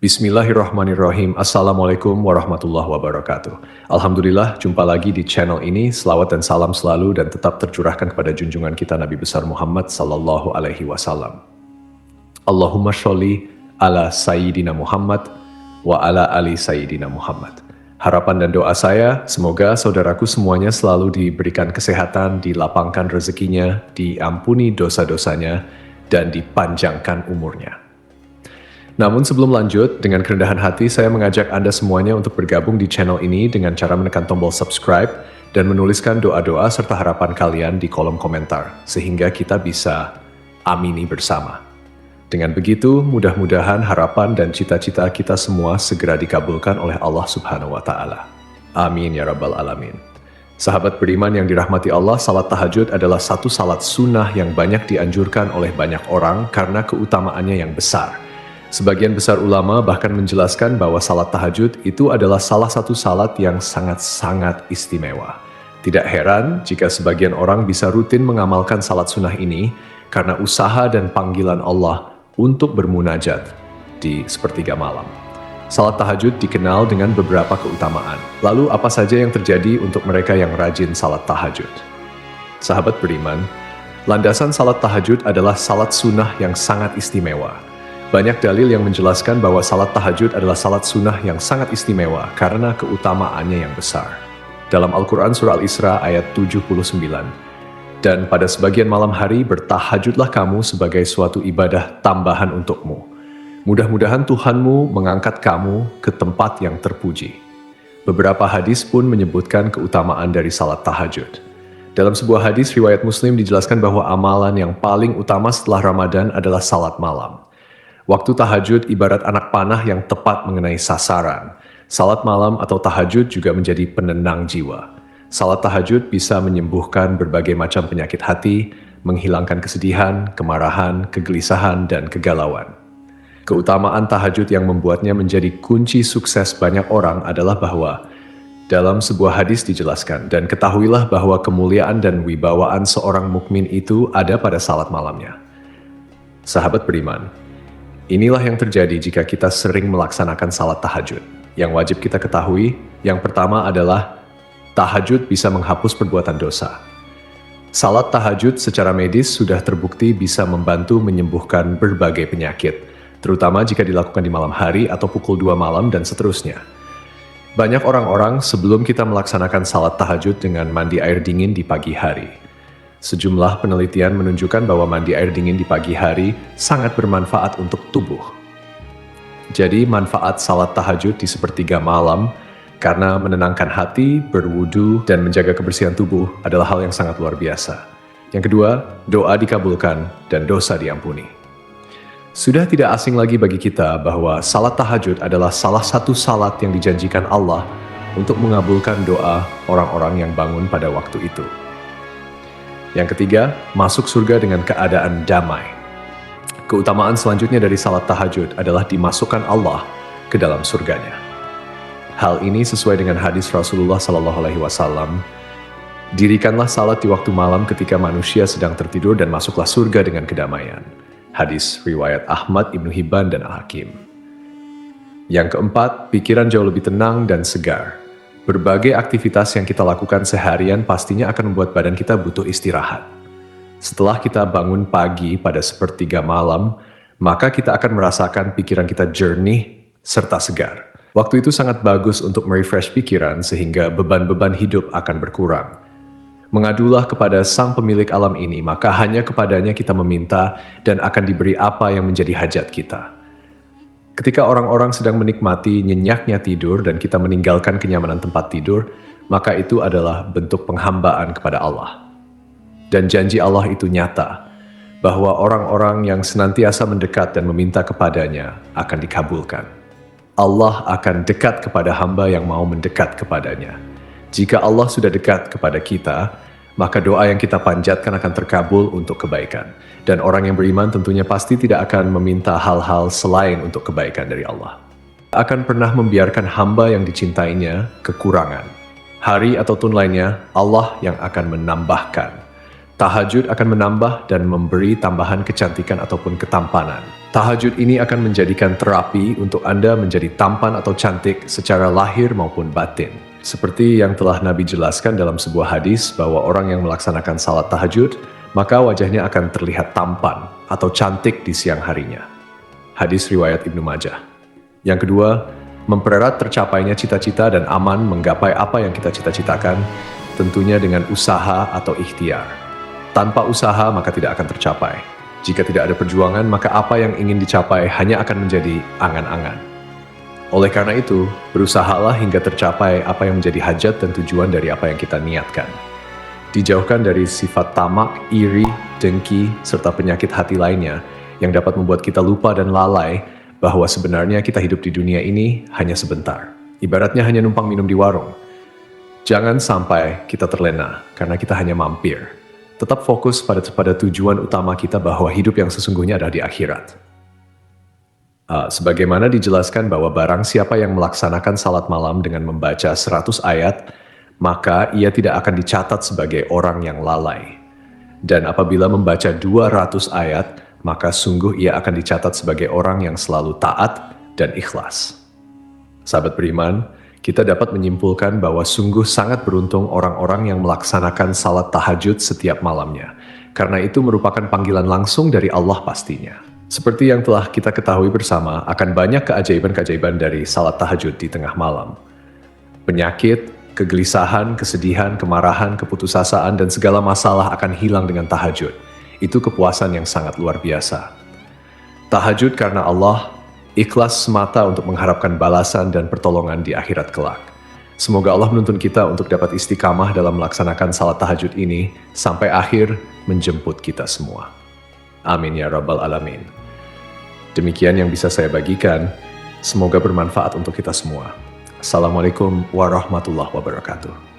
Bismillahirrahmanirrahim. Assalamualaikum warahmatullahi wabarakatuh. Alhamdulillah, jumpa lagi di channel ini. Selawat dan salam selalu dan tetap tercurahkan kepada junjungan kita Nabi besar Muhammad sallallahu alaihi wasallam. Allahumma sholli ala Sayyidina Muhammad wa ala ali Sayyidina Muhammad. Harapan dan doa saya, semoga saudaraku semuanya selalu diberikan kesehatan, dilapangkan rezekinya, diampuni dosa-dosanya, dan dipanjangkan umurnya. Namun sebelum lanjut, dengan kerendahan hati saya mengajak Anda semuanya untuk bergabung di channel ini dengan cara menekan tombol subscribe dan menuliskan doa-doa serta harapan kalian di kolom komentar, sehingga kita bisa amini bersama. Dengan begitu, mudah-mudahan harapan dan cita-cita kita semua segera dikabulkan oleh Allah Subhanahu wa Ta'ala. Amin ya Rabbal 'Alamin. Sahabat beriman yang dirahmati Allah, salat tahajud adalah satu salat sunnah yang banyak dianjurkan oleh banyak orang karena keutamaannya yang besar. Sebagian besar ulama bahkan menjelaskan bahwa salat tahajud itu adalah salah satu salat yang sangat-sangat istimewa. Tidak heran jika sebagian orang bisa rutin mengamalkan salat sunnah ini karena usaha dan panggilan Allah untuk bermunajat di sepertiga malam. Salat tahajud dikenal dengan beberapa keutamaan. Lalu apa saja yang terjadi untuk mereka yang rajin salat tahajud? Sahabat beriman, landasan salat tahajud adalah salat sunnah yang sangat istimewa. Banyak dalil yang menjelaskan bahwa salat tahajud adalah salat sunnah yang sangat istimewa karena keutamaannya yang besar. Dalam Al-Quran Surah Al-Isra ayat 79, dan pada sebagian malam hari bertahajudlah kamu sebagai suatu ibadah tambahan untukmu. Mudah-mudahan Tuhanmu mengangkat kamu ke tempat yang terpuji. Beberapa hadis pun menyebutkan keutamaan dari salat tahajud. Dalam sebuah hadis riwayat Muslim dijelaskan bahwa amalan yang paling utama setelah Ramadan adalah salat malam. Waktu tahajud ibarat anak panah yang tepat mengenai sasaran. Salat malam atau tahajud juga menjadi penenang jiwa. Salat tahajud bisa menyembuhkan berbagai macam penyakit hati, menghilangkan kesedihan, kemarahan, kegelisahan, dan kegalauan. Keutamaan tahajud yang membuatnya menjadi kunci sukses banyak orang adalah bahwa dalam sebuah hadis dijelaskan, dan ketahuilah bahwa kemuliaan dan wibawaan seorang mukmin itu ada pada salat malamnya. Sahabat beriman, inilah yang terjadi jika kita sering melaksanakan salat tahajud. Yang wajib kita ketahui, yang pertama adalah tahajud bisa menghapus perbuatan dosa. Salat tahajud secara medis sudah terbukti bisa membantu menyembuhkan berbagai penyakit, terutama jika dilakukan di malam hari atau pukul 2 malam dan seterusnya. Banyak orang-orang sebelum kita melaksanakan salat tahajud dengan mandi air dingin di pagi hari. Sejumlah penelitian menunjukkan bahwa mandi air dingin di pagi hari sangat bermanfaat untuk tubuh. Jadi manfaat salat tahajud di sepertiga malam karena menenangkan hati, berwudu, dan menjaga kebersihan tubuh adalah hal yang sangat luar biasa. Yang kedua, doa dikabulkan dan dosa diampuni. Sudah tidak asing lagi bagi kita bahwa salat tahajud adalah salah satu salat yang dijanjikan Allah untuk mengabulkan doa orang-orang yang bangun pada waktu itu. Yang ketiga, masuk surga dengan keadaan damai. Keutamaan selanjutnya dari salat tahajud adalah dimasukkan Allah ke dalam surganya. Hal ini sesuai dengan hadis Rasulullah SAW. Dirikanlah salat di waktu malam ketika manusia sedang tertidur dan masuklah surga dengan kedamaian. Hadis riwayat Ahmad, Ibnu Hibban, dan Al-Hakim. Yang keempat, pikiran jauh lebih tenang dan segar. Berbagai aktivitas yang kita lakukan seharian pastinya akan membuat badan kita butuh istirahat. Setelah kita bangun pagi pada sepertiga malam, maka kita akan merasakan pikiran kita jernih serta segar. Waktu itu sangat bagus untuk merefresh pikiran sehingga beban-beban hidup akan berkurang. Mengadulah kepada sang pemilik alam ini, maka hanya kepadanya kita meminta dan akan diberi apa yang menjadi hajat kita. Ketika orang-orang sedang menikmati nyenyaknya tidur dan kita meninggalkan kenyamanan tempat tidur, maka itu adalah bentuk penghambaan kepada Allah. Dan janji Allah itu nyata, bahwa orang-orang yang senantiasa mendekat dan meminta kepadanya akan dikabulkan. Allah akan dekat kepada hamba yang mau mendekat kepadanya. Jika Allah sudah dekat kepada kita, maka doa yang kita panjatkan akan terkabul untuk kebaikan. Dan orang yang beriman tentunya pasti tidak akan meminta hal-hal selain untuk kebaikan dari Allah. Akan pernah membiarkan hamba yang dicintainya kekurangan. Hari atau tahun lainnya, Allah yang akan menambahkan. Tahajud akan menambah dan memberi tambahan kecantikan ataupun ketampanan. Tahajud ini akan menjadikan terapi untuk Anda menjadi tampan atau cantik secara lahir maupun batin. Seperti yang telah Nabi jelaskan dalam sebuah hadis bahwa orang yang melaksanakan salat tahajud, maka wajahnya akan terlihat tampan atau cantik di siang harinya. Hadis riwayat Ibnu Majah. Yang kedua, mempererat tercapainya cita-cita dan aman menggapai apa yang kita cita-citakan, tentunya dengan usaha atau ikhtiar. Tanpa usaha maka tidak akan tercapai. Jika tidak ada perjuangan, maka apa yang ingin dicapai hanya akan menjadi angan-angan. Oleh karena itu, berusahalah hingga tercapai apa yang menjadi hajat dan tujuan dari apa yang kita niatkan. Dijauhkan dari sifat tamak, iri, dengki, serta penyakit hati lainnya yang dapat membuat kita lupa dan lalai bahwa sebenarnya kita hidup di dunia ini hanya sebentar. Ibaratnya hanya numpang minum di warung. Jangan sampai kita terlena karena kita hanya mampir. Tetap fokus pada tujuan utama kita bahwa hidup yang sesungguhnya ada di akhirat. Sebagaimana dijelaskan bahwa barang siapa yang melaksanakan salat malam dengan membaca 100 ayat, maka ia tidak akan dicatat sebagai orang yang lalai. Dan apabila membaca 200 ayat, maka sungguh ia akan dicatat sebagai orang yang selalu taat dan ikhlas. Sahabat beriman, kita dapat menyimpulkan bahwa sungguh sangat beruntung orang-orang yang melaksanakan salat tahajud setiap malamnya, karena itu merupakan panggilan langsung dari Allah pastinya. Seperti yang telah kita ketahui bersama, akan banyak keajaiban-keajaiban dari salat tahajud di tengah malam. Penyakit, kegelisahan, kesedihan, kemarahan, keputusasaan, dan segala masalah akan hilang dengan tahajud. Itu kepuasan yang sangat luar biasa. Tahajud karena Allah, ikhlas semata untuk mengharapkan balasan dan pertolongan di akhirat kelak. Semoga Allah menuntun kita untuk dapat istiqamah dalam melaksanakan salat tahajud ini sampai akhir menjemput kita semua. Amin ya rabbal alamin. Demikian yang bisa saya bagikan. Semoga bermanfaat untuk kita semua. Assalamualaikum warahmatullahi wabarakatuh.